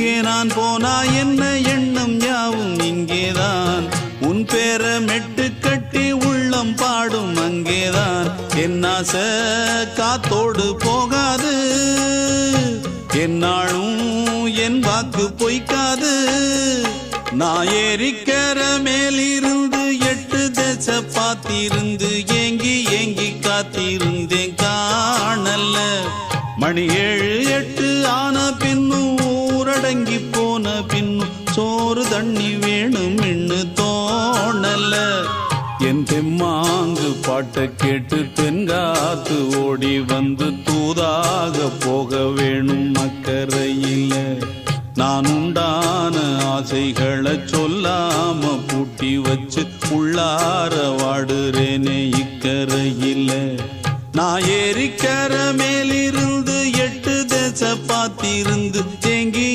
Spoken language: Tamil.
எங்கே நான் போனா என்ன எண்ணம் யாவும் இங்கேதான் உன் பேர மெட்டு கட்டி உள்ளம் பாடும் அங்கேதான் என் ஆசை காத்தோடு போகாது என்னாலும் என் வாக்கு பொய்க்காது நான் ஏறிக்கிற மேலிருந்து 8 தேச பார்த்திருந்து ஏங்கி ஏங்கி காத்திருந்தேன் காணல மணி 7 8 ஆன பின்னும் ஊரடங்கி போன பின்னும் சோறு தண்ணி வேணும் இன்னு தோணல என் தெம்மாங்கு பாட்டை கேட்டு தென்காத்து ஓடி வந்து தூதாக போக வேணும் அக்கறையில நான் உண்டான ஆசைகளை சொல்லாம பூட்டி வச்சு உள்ளார வாடுறேனே இக்கரையில நான் ஏறிக்கிற மேலிருந்து 8 தேச பார்த்திருந்து ஏங்கி